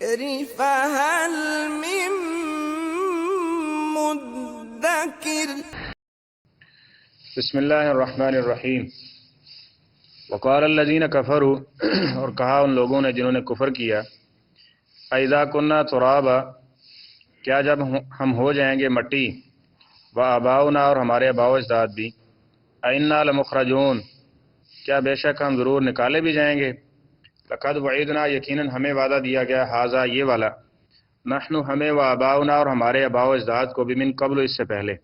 الذكر فهل من مدكر بسم اللہ الرحمن الرحیم۔ وقال الذین کفروا اور کہا ان لوگوں نے جنہوں نے کفر کیا، اذا کننا ترابا کیا جب ہم ہو جائیں گے مٹی، وآباؤنا اور ہمارے آباء و اجداد بھی، انا لمخرجون کیا بے شک ہم ضرور نکالے بھی جائیں گے، لقد وعدنا یقیناً ہمیں وعدہ دیا گیا، ھذا یہ والا، نحن ہمیں وآباؤنا اور ہمارے آباء و اجداد کو بھی من قبل اس سے پہلے،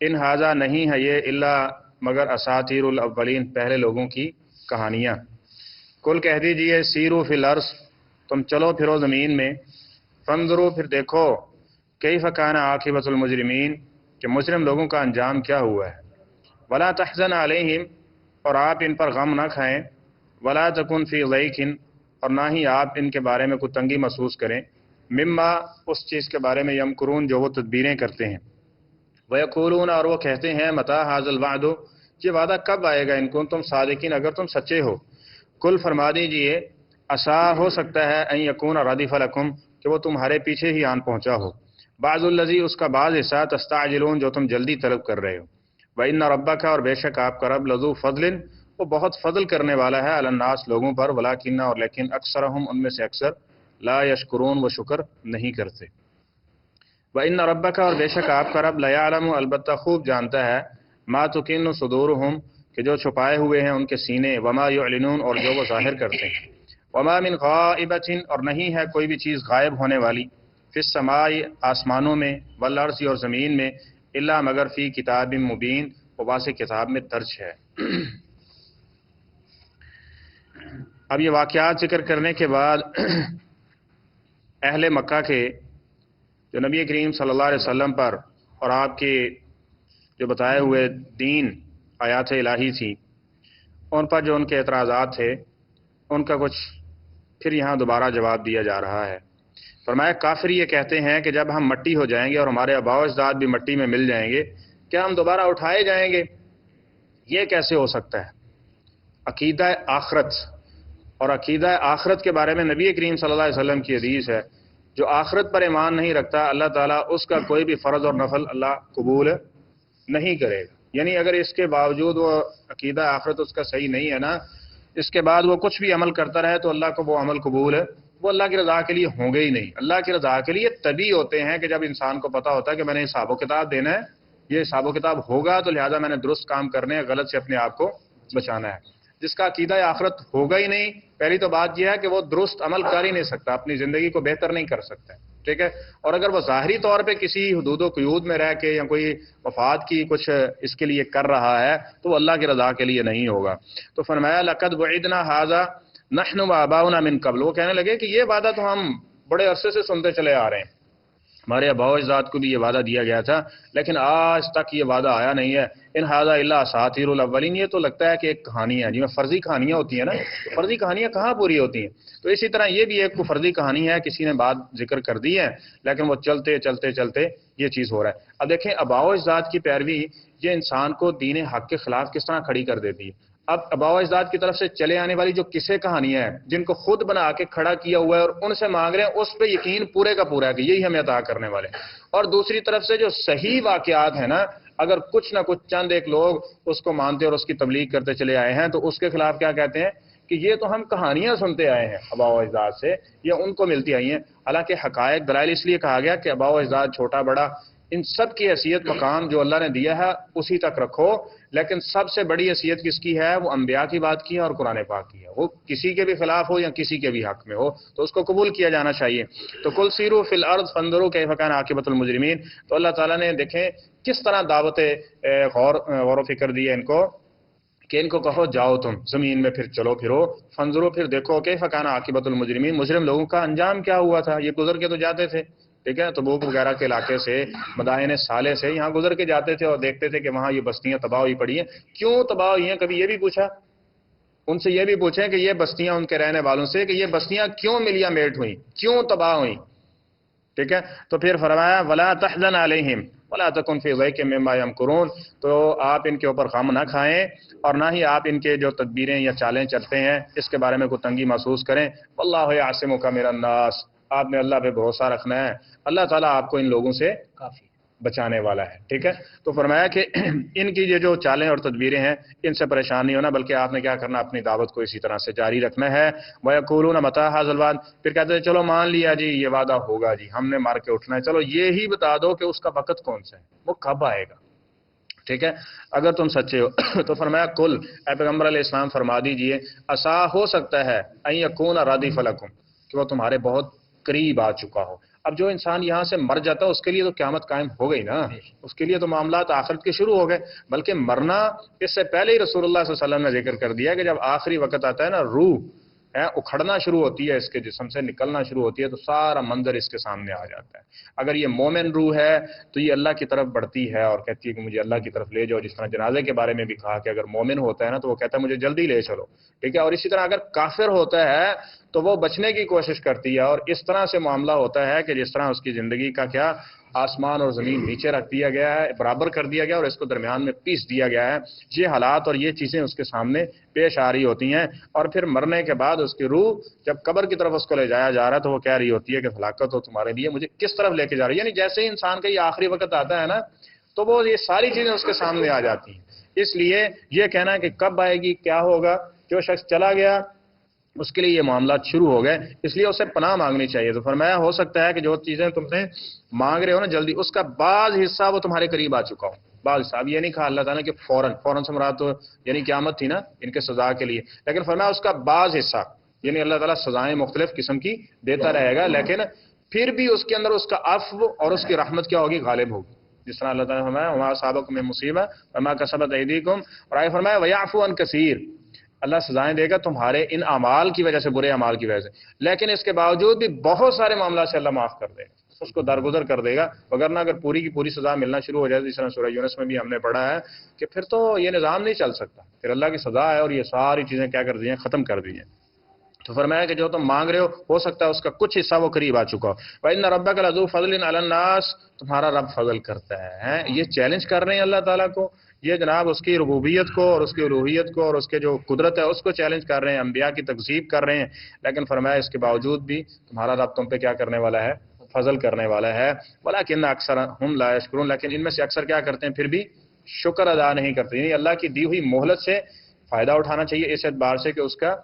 ان ھذا نہیں ہے یہ الا مگر اساطیر الاولین پہلے لوگوں کی کہانیاں۔ کل کہہ دیجئے سیرو فی الارض تم چلو پھرو زمین میں، فانظروا پھر دیکھو کیف کان عاقبۃ المجرمین کہ مجرم لوگوں کا انجام کیا ہوا ہے، ولا تحزن علیہم اور آپ ان پر غم نہ کھائیں، ولا تکن فی ضیق اور نہ ہی آپ ان کے بارے میں کوئی تنگی محسوس کریں، مما اس چیز کے بارے میں یمکرون جو وہ تدبیریں کرتے ہیں، وَيَقُولُونَ اور وہ کہتے ہیں متى هذا الوعد یہ وعدہ کب آئے گا ان کو تم صادقین اگر تم سچے ہو، کل فرما دیجئے عسا ہو سکتا ہے ان یکون ردف لکم کہ وہ تمہارے پیچھے ہی آن پہنچا ہو، بعض الذی اس کا بعض حصہ تستعجلون جو تم جلدی طلب کر رہے ہو، وَإِنَّ رَبَّكَ اور بے شک آپ کا رب لذو فضل وہ بہت فضل کرنے والا ہے علی الناس لوگوں پر، ولکن اور لیکن اکثرہم ان میں سے اکثر لا یشکرون وہ شکر نہیں کرتے۔ وَإِنَّ رَبَّكَ اور بے شک آپ کا رب لَيَعْلَمُ البتہ خوب جانتا ہے ما تُكِنُّ صُدُورُهُمْ کہ جو چھپائے ہوئے ہیں ان کے سینے، وما يعلنون اور جو وہ ظاہر کرتے ہیں، وما من غائبۃ اور نہیں ہے کوئی بھی چیز غائب ہونے والی، فی السماء آسمانوں میں، والارض اور زمین میں، الا مگر فی کتاب مبین وہ واضح کتاب میں درج ہے۔ اب یہ واقعات ذکر کرنے کے بعد اہل مکہ کے جو نبی کریم صلی اللہ علیہ وسلم پر اور آپ کے جو بتائے ہوئے دین آیات الہی تھی ان پر جو ان کے اعتراضات تھے ان کا کچھ پھر یہاں دوبارہ جواب دیا جا رہا ہے۔ فرمایا کافر یہ کہتے ہیں کہ جب ہم مٹی ہو جائیں گے اور ہمارے آباء و اجداد بھی مٹی میں مل جائیں گے کیا ہم دوبارہ اٹھائے جائیں گے؟ یہ کیسے ہو سکتا ہے؟ عقیدہ آخرت اور عقیدہ آخرت کے بارے میں نبی کریم صلی اللہ علیہ وسلم کی حدیث ہے، جو آخرت پر ایمان نہیں رکھتا اللہ تعالیٰ اس کا کوئی بھی فرض اور نفل اللہ قبول نہیں کرے گا، یعنی اگر اس کے باوجود وہ عقیدہ آخرت اس کا صحیح نہیں ہے نا، اس کے بعد وہ کچھ بھی عمل کرتا رہے تو اللہ کو وہ عمل قبول ہے، وہ اللہ کی رضا کے لیے ہوں گے ہی نہیں۔ اللہ کی رضا کے لیے تبھی ہوتے ہیں کہ جب انسان کو پتہ ہوتا ہے کہ میں نے حساب و کتاب دینا ہے، یہ حساب و کتاب ہوگا تو لہذا میں نے درست کام کرنے ہیں، غلط سے اپنے آپ کو بچانا ہے۔ جس کا عقیدہ آخرت ہوگا ہی نہیں، پہلی تو بات یہ ہے کہ وہ درست عمل کر ہی نہیں سکتا، اپنی زندگی کو بہتر نہیں کر سکتا، ٹھیک ہے، اور اگر وہ ظاہری طور پہ کسی حدود و قیود میں رہ کے یا کوئی مفاد کی کچھ اس کے لیے کر رہا ہے تو وہ اللہ کی رضا کے لیے نہیں ہوگا۔ تو فرمایا لقد وعدنا ھذا نحن وآباؤنا من قبل، وہ کہنے لگے کہ یہ وعدہ تو ہم بڑے عرصے سے سنتے چلے آ رہے ہیں، ہمارے آباء و اجداد کو بھی یہ وعدہ دیا گیا تھا لیکن آج تک یہ وعدہ آیا نہیں ہے، ان ھذا الا اساطیر الاولین یہ تو لگتا ہے کہ ایک کہانی ہے، جی میں فرضی کہانیاں ہوتی ہیں نا، تو فرضی کہانیاں کہاں پوری ہوتی ہیں، تو اسی طرح یہ بھی ایک فرضی کہانی ہے، کسی نے بات ذکر کر دی ہے لیکن وہ چلتے چلتے چلتے یہ چیز ہو رہا ہے۔ اب دیکھیں آباء و اجداد کی پیروی یہ انسان کو دین حق کے خلاف کس طرح کھڑی کر دیتی ہے۔ اب آباء و اجداد کی طرف سے چلے آنے والی جو قصے کہانیاں ہیں جن کو خود بنا کے کھڑا کیا ہوا ہے اور ان سے مانگ رہے ہیں، اس پہ یقین پورے کا پورا ہے کہ یہی ہمیں عطا کرنے والے ہیں، اور دوسری طرف سے جو صحیح واقعات ہیں نا، اگر کچھ نہ کچھ چند ایک لوگ اس کو مانتے اور اس کی تبلیغ کرتے چلے آئے ہیں تو اس کے خلاف کیا کہتے ہیں کہ یہ تو ہم کہانیاں سنتے آئے ہیں آباء و اجداد سے، یہ ان کو ملتی آئی ہیں، حالانکہ حقائق دلائل اس لیے کہا گیا کہ آباء و اجداد چھوٹا بڑا ان سب کی حیثیت مقام جو اللہ نے دیا ہے اسی تک رکھو، لیکن سب سے بڑی حیثیت کس کی ہے؟ وہ انبیاء کی بات کی ہے اور قرآن پاک کی ہے، وہ کسی کے بھی خلاف ہو یا کسی کے بھی حق میں ہو تو اس کو قبول کیا جانا چاہیے۔ تو کل سیرو فی الارض فانظروا کیف کان عاقبۃ المجرمین، تو اللہ تعالیٰ نے دیکھیں کس طرح دعوت غور و فکر دی ہے ان کو کہ ان کو کہو جاؤ تم زمین میں پھر چلو پھرو، فانظروا پھر دیکھو کیف کان عاقبۃ المجرمین مجرم لوگوں کا انجام کیا ہوا تھا، یہ گزر کے تو جاتے تھے، ٹھیک ہے، تبوک وغیرہ کے علاقے سے مدائن صالح سے یہاں گزر کے جاتے تھے اور دیکھتے تھے کہ وہاں یہ بستیاں تباہ ہوئی پڑی ہیں، کیوں تباہ ہوئی ہیں؟ کبھی یہ بھی پوچھا ان سے؟ یہ بھی پوچھیں کہ یہ بستیاں ان کے رہنے والوں سے کہ یہ بستیاں کیوں ملیا میٹ ہوئیں، کیوں تباہ ہوئیں، ٹھیک ہے، تو پھر فرمایا ولا تحزن علیہم ولا تکن فی ضیق مما یمکرون، تو آپ ان کے اوپر غم نہ کھائیں اور نہ ہی آپ ان کے جو تدبیریں یا چالیں چلتے ہیں اس کے بارے میں کوئی تنگی محسوس کریں، واللہ یعصمک من الناس، آپ نے اللہ پہ بھروسہ رکھنا ہے، اللہ تعالیٰ آپ کو ان لوگوں سے کافی بچانے والا ہے. ٹھیک ہے، تو فرمایا کہ ان کی یہ جو چالیں اور تدبیریں ہیں ان سے پریشان نہیں ہونا، بلکہ آپ نے کیا کرنا، اپنی دعوت کو اسی طرح سے جاری رکھنا ہے. وَيَقُولُونَ مَتَىٰ هَٰذَا الْوَعْدُ، پھر کہتے ہیں چلو مان لیا جی یہ وعدہ ہوگا جی، ہم نے مار کے اٹھنا ہے، چلو یہی بتا دو کہ اس کا وقت کون سا ہے، وہ کب آئے گا. ٹھیک ہے، اگر تم سچے ہو تو فرمایا کل، اے پیغمبر علیہ السلام فرما دیجئے، عسیٰ ہو سکتا ہے ان یکون ردیف لکم، کہ وہ تمہارے بہت قریب آ چکا ہو. اب جو انسان یہاں سے مر جاتا ہے اس کے لیے تو قیامت قائم ہو گئی نا، اس کے لیے تو معاملات آخرت کے شروع ہو گئے. بلکہ مرنا اس سے پہلے ہی رسول اللہ صلی اللہ علیہ وسلم نے ذکر کر دیا کہ جب آخری وقت آتا ہے نا، روح اکھڑنا شروع ہوتی ہے، اس کے جسم سے نکلنا شروع ہوتی ہے، تو سارا منظر اس کے سامنے آ جاتا ہے. اگر یہ مومن روح ہے تو یہ اللہ کی طرف بڑھتی ہے اور کہتی ہے کہ مجھے اللہ کی طرف لے جاؤ، جس طرح جنازے کے بارے میں بھی کہا کہ اگر مومن ہوتا ہے نا تو وہ کہتا ہے مجھے جلدی لے چلو. ٹھیک ہے، اور اسی طرح اگر کافر ہوتا ہے تو وہ بچنے کی کوشش کرتی ہے، اور اس طرح سے معاملہ ہوتا ہے کہ جس طرح اس کی زندگی کا کیا آسمان اور زمین نیچے رکھ دیا گیا ہے، برابر کر دیا گیا اور اس کو درمیان میں پیس دیا گیا ہے. یہ حالات اور یہ چیزیں اس کے سامنے پیش آ رہی ہوتی ہیں. اور پھر مرنے کے بعد اس کی روح جب قبر کی طرف اس کو لے جایا جا رہا ہے تو وہ کہہ رہی ہوتی ہے کہ ہلاکت ہو تمہارے لیے، مجھے کس طرف لے کے جا رہی ہے. یعنی جیسے ہی انسان کا یہ آخری وقت آتا ہے نا تو وہ یہ ساری چیزیں اس کے سامنے آ جاتی ہیں. اس لیے یہ کہنا کہ کب آئے گی، کیا ہوگا، جو شخص چلا گیا اس کے لیے یہ معاملات شروع ہو گئے، اس لیے اسے پناہ مانگنی چاہیے. تو فرمایا ہو سکتا ہے کہ جو چیزیں تم نے مانگ رہے ہو نا جلدی، اس کا بعض حصہ وہ تمہارے قریب آ چکا ہو. بعض حصہ، اب یہ نہیں کہا اللہ تعالیٰ کہ فوراً سے مراد تو یعنی قیامت تھی نا ان کے سزا کے لیے، لیکن فرمایا اس کا بعض حصہ، یعنی اللہ تعالیٰ سزائیں مختلف قسم کی دیتا رہے گا، لیکن پھر بھی اس کے اندر اس کا عفو اور اس کی رحمت کیا ہوگی، غالب ہوگی. جس طرح اللہ تعالیٰ نے فرمایا وما اصابکم من مصیبہ وما کسبت ایدیکم، اور آگے فرمایا ویعفو عن کثیر، اللہ سزائیں دے گا تمہارے ان اعمال کی وجہ سے، برے اعمال کی وجہ سے، لیکن اس کے باوجود بھی بہت سارے معاملات سے اللہ معاف کر دے گا، اس کو درگزر کر دے گا. وگرنہ اگر پوری کی پوری سزا ملنا شروع ہو جائے، جس طرح سورہ یونس میں بھی ہم نے پڑھا ہے کہ پھر تو یہ نظام نہیں چل سکتا، پھر اللہ کی سزا ہے اور یہ ساری چیزیں کیا کر دی ہیں، ختم کر دی ہیں. تو فرمایا کہ جو تم مانگ رہے ہو سکتا ہے اس کا کچھ حصہ وہ قریب آ چکا ہو. وَإِنَّ رَبَّكَ لَذُو فَضْلٍ عَلَى النَّاسِ، تمہارا رب فضل کرتا ہے. یہ چیلنج کر رہے ہیں اللہ تعالیٰ کو، یہ جناب اس کی ربوبیت کو اور اس کی الوہیت کو اور اس کے جو قدرت ہے اس کو چیلنج کر رہے ہیں، انبیاء کی تکذیب کر رہے ہیں، لیکن فرمایا اس کے باوجود بھی تمہارا رب تم پہ کیا کرنے والا ہے، فضل کرنے والا ہے. وَلَكِنَّ أَكْثَرَهُمْ لَا يَشْكُرُونَ، لیکن ان میں سے اکثر کیا کرتے ہیں، پھر بھی شکر ادا نہیں کرتے. یعنی اللہ کی دی ہوئی مہلت سے فائدہ اٹھانا چاہیے اس اعتبار سے کہ اس کا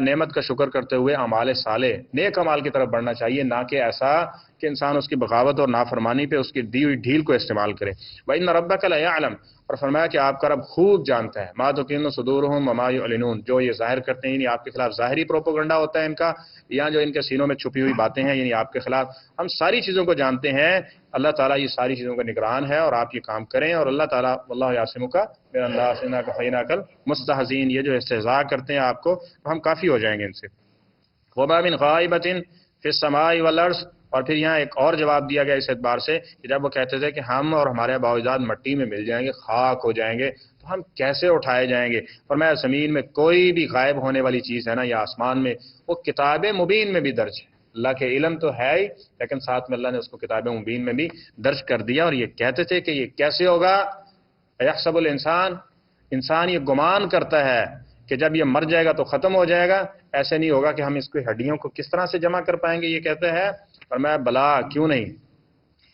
نعمت کا شکر کرتے ہوئے اعمال صالح، نیک اعمال کی طرف بڑھنا چاہیے، نہ کہ ایسا کہ انسان اس کی بغاوت اور نافرمانی پہ اس کی دی ہوئی ڈھیل کو استعمال کرے. وَإِنَّ رَبَّكَ لَيَعْلَمُ، اور فرمایا کہ آپ کا رب خوب جانتا ہے، مَا تُكِنُّ صُدُورُهُمْ وَمَا يُعْلِنُونَ، جو یہ ظاہر کرتے ہیں، یعنی آپ کے خلاف ظاہری پروپیگنڈا ہوتا ہے ان کا، یا جو ان کے سینوں میں چھپی ہوئی باتیں ہیں یعنی آپ کے خلاف، ہم ساری چیزوں کو جانتے ہیں. اللہ تعالیٰ یہ ساری چیزوں کا نگران ہے اور آپ یہ کام کریں. اور اللہ تعالیٰ واللہ یعصمک من الناس انک فإنک المستہزئین، یہ جو استہزاء کرتے ہیں آپ کو ہم کافی ہو جائیں گے ان سے. وما من غائبۃ فی السماء والارض، اور پھر یہاں ایک اور جواب دیا گیا اس اعتبار سے کہ جب وہ کہتے تھے کہ ہم اور ہمارے باوجاد مٹی میں مل جائیں گے، خاک ہو جائیں گے، تو ہم کیسے اٹھائے جائیں گے. فرمایا زمین میں کوئی بھی غائب ہونے والی چیز ہے نا یا آسمان میں، وہ کتاب مبین میں بھی درج ہے. اللہ کے علم تو ہے ہی، لیکن ساتھ میں اللہ نے اس کو کتاب مبین میں بھی درج کر دیا. اور یہ کہتے تھے کہ یہ کیسے ہوگا، یحسب الانسان، انسان یہ گمان کرتا ہے کہ جب یہ مر جائے گا تو ختم ہو جائے گا، ایسے نہیں ہوگا کہ ہم اس کو ہڈیوں کو کس طرح سے جمع کر پائیں گے. یہ کہتے ہیں، اور میں بلا کیوں نہیں،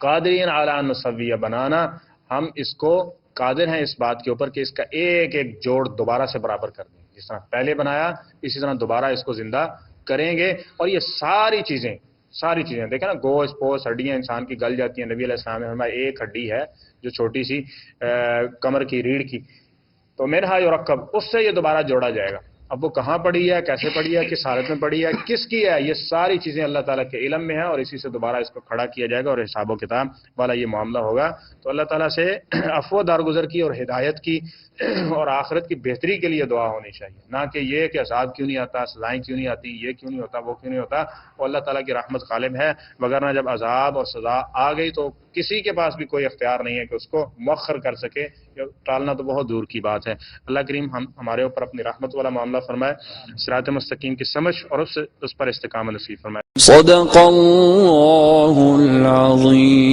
قادرین علی ان نسوی بنانا، ہم اس کو قادر ہیں اس بات کے اوپر کہ اس کا ایک ایک جوڑ دوبارہ سے برابر کر دیں، جس طرح پہلے بنایا اسی طرح دوبارہ اس کو زندہ کریں گے. اور یہ ساری چیزیں دیکھیں نا، گوشت پوست ہڈیاں انسان کی گل جاتی ہیں. نبی علیہ السلام نے فرمایا ایک ہڈی ہے جو چھوٹی سی کمر کی ریڑھ کی، تو منہا یرکب، اس سے یہ دوبارہ جوڑا جائے گا. اب وہ کہاں پڑی ہے، کیسے پڑی ہے، کس حالت میں پڑی ہے، کس کی ہے، یہ ساری چیزیں اللہ تعالیٰ کے علم میں ہیں اور اسی سے دوبارہ اس کو کھڑا کیا جائے گا اور حساب و کتاب والا یہ معاملہ ہوگا. تو اللہ تعالیٰ سے عفو درگزر کی اور ہدایت کی اور آخرت کی بہتری کے لیے دعا ہونی چاہیے، نہ کہ یہ کہ عذاب کیوں نہیں آتا، سزائیں کیوں نہیں آتی، یہ کیوں نہیں ہوتا، وہ کیوں نہیں ہوتا. وہ اللہ تعالیٰ کی رحمت غالب ہے، وگرنہ جب عذاب اور سزا آ گئی تو کسی کے پاس بھی کوئی اختیار نہیں ہے کہ اس کو مؤخر کر سکے، ٹالنا تو بہت دور کی بات ہے. اللہ کریم ہمارے اوپر اپنی رحمت والا معاملہ فرمائے، صراط مستقیم کی سمجھ اور اس پر استقامت نصیب فرمائے. صدق اللہ العظیم.